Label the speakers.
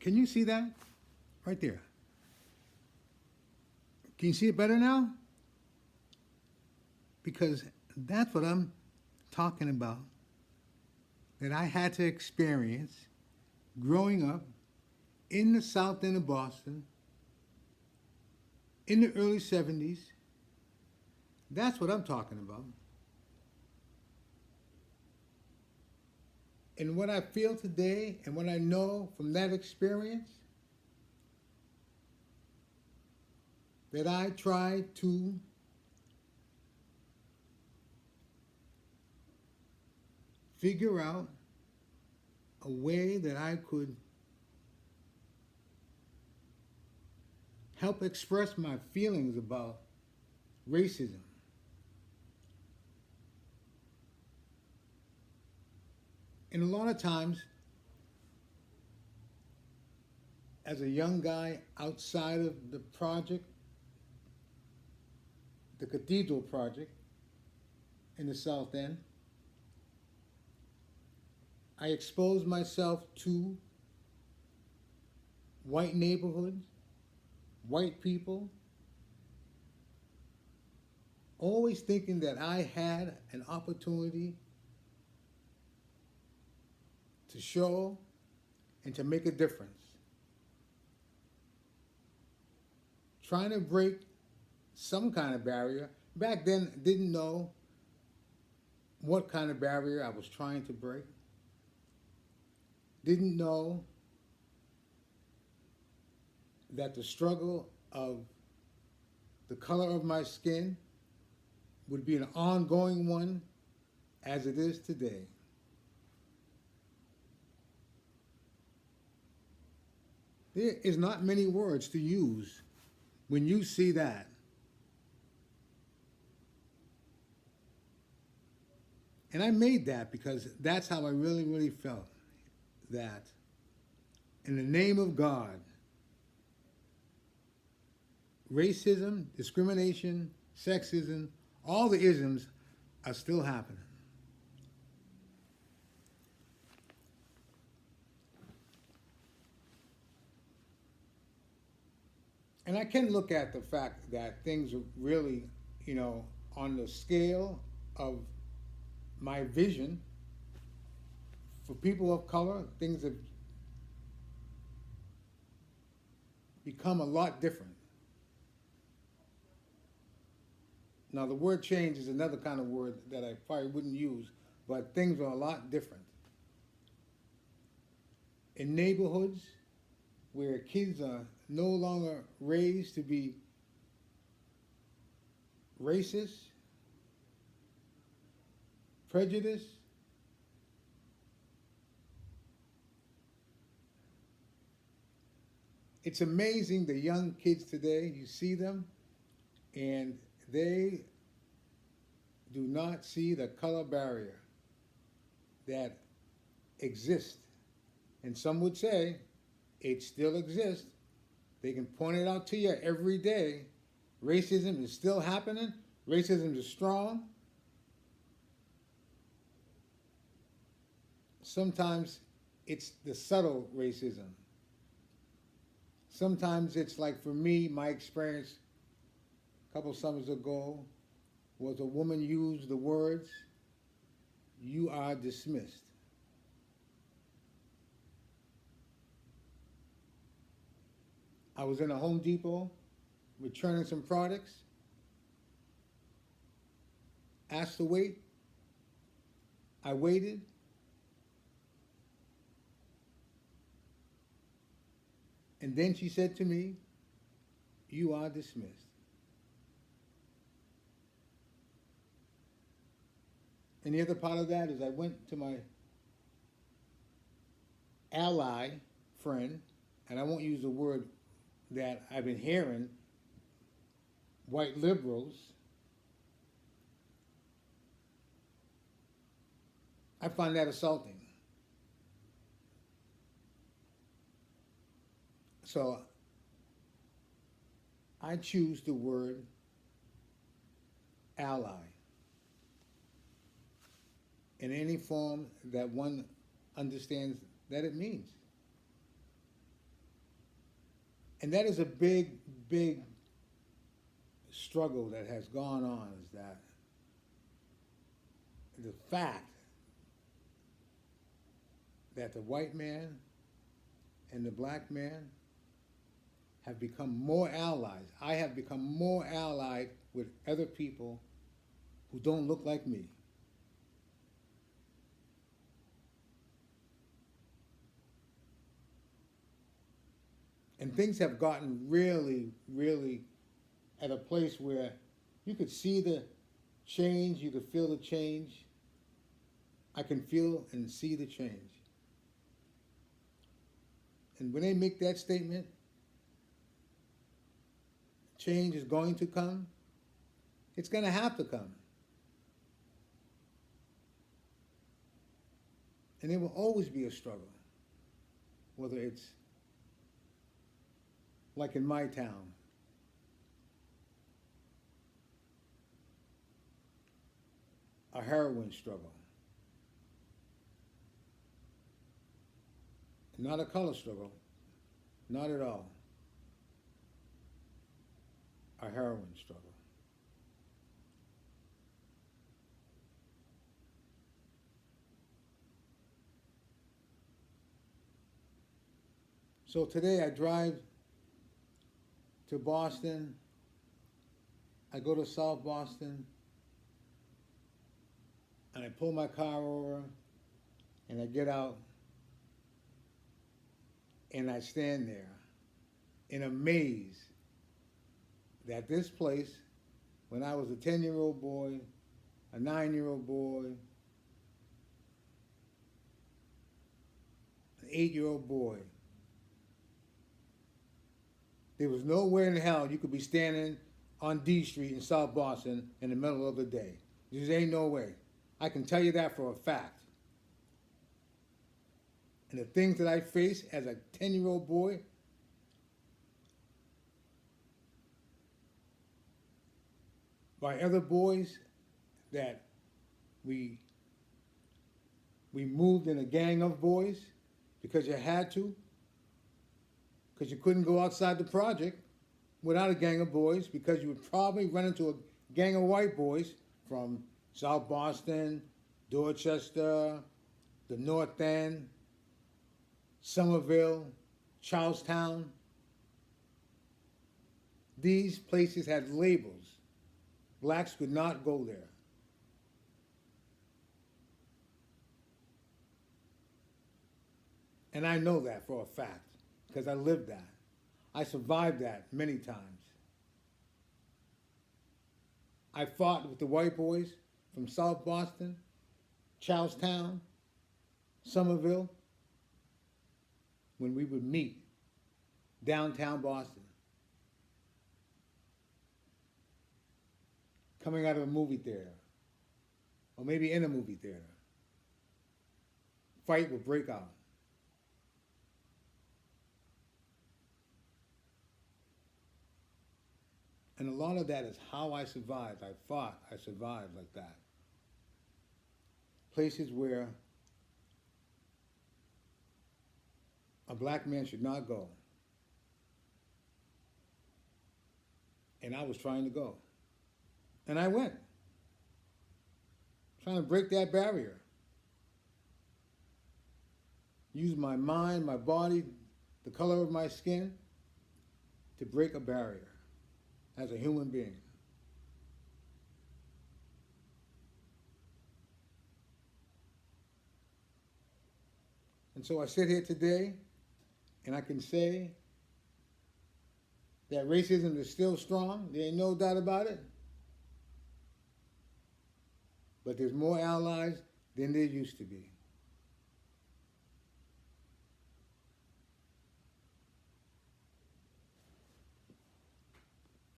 Speaker 1: Can you see that? Right there. Can you see it better now? Because that's what I'm talking about. That I had to experience growing up in the south end of Boston in the early 70s. That's what I'm talking about. And what I feel today and what I know from that experience, that I try to figure out a way that I could help express my feelings about racism. And a lot of times, as a young guy outside of the project, the Cathedral Project in the South End, I exposed myself to white neighborhoods, white people, always thinking that I had an opportunity to show and to make a difference. Trying to break some kind of barrier. Back then, didn't know what kind of barrier I was trying to break. Didn't know that the struggle of the color of my skin would be an ongoing one as it is today. There is not many words to use when you see that. And I made that because that's how I really, really felt. That in the name of God, racism, discrimination, sexism, all the isms are still happening. And I can look at the fact that things are really, on the scale of my vision, for people of color, things have become a lot different. Now, the word change is another kind of word that I probably wouldn't use, but things are a lot different. In neighborhoods where kids are no longer raised to be racist, prejudiced, it's amazing the young kids today, you see them, and they do not see the color barrier that exists. And some would say it still exists. They can point it out to you every day. Racism is still happening. Racism is strong. Sometimes it's the subtle racism. Sometimes it's like, for me, my experience a couple summers ago was a woman used the words, "You are dismissed." I was in a Home Depot returning some products, asked to wait. I waited. And then she said to me, "You are dismissed." And the other part of that is I went to my ally friend, and I won't use the word that I've been hearing, white liberals. I find that assaulting. So I choose the word ally in any form that one understands that it means. And that is a big, big struggle that has gone on, is that the fact that the white man and the black man have become more allies. I have become more allied with other people who don't look like me. And things have gotten really, really at a place where you could see the change, you could feel the change. I can feel and see the change. And when they make that statement, change is going to come, it's going to have to come. And there will always be a struggle, whether it's like in my town, a heroin struggle. Not a color struggle, not at all. A heroin struggle. So today I drive to Boston. I go to South Boston and I pull my car over and I get out and I stand there in amaze that this place, when I was a 10-year-old boy, a 9-year-old boy, an 8-year-old boy, there was nowhere in hell you could be standing on D Street in South Boston in the middle of the day. There just ain't no way. I can tell you that for a fact. And the things that I faced as a 10-year-old boy, by other boys that we moved in a gang of boys because you had to, because you couldn't go outside the project without a gang of boys, because you would probably run into a gang of white boys from South Boston, Dorchester, the North End, Somerville, Charlestown. These places had labels. Blacks could not go there. And I know that for a fact, because I lived that. I survived that many times. I fought with the white boys from South Boston, Charlestown, Somerville, when we would meet downtown Boston, coming out of a movie theater, or maybe in a movie theater. Fight would break out. And a lot of that is how I survived. I fought, I survived like that. Places where a black man should not go. And I was trying to go. And I went. Trying to break that barrier. Use my mind, my body, the color of my skin to break a barrier as a human being. And so I sit here today and I can say that racism is still strong. There ain't no doubt about it. But there's more allies than there used to be.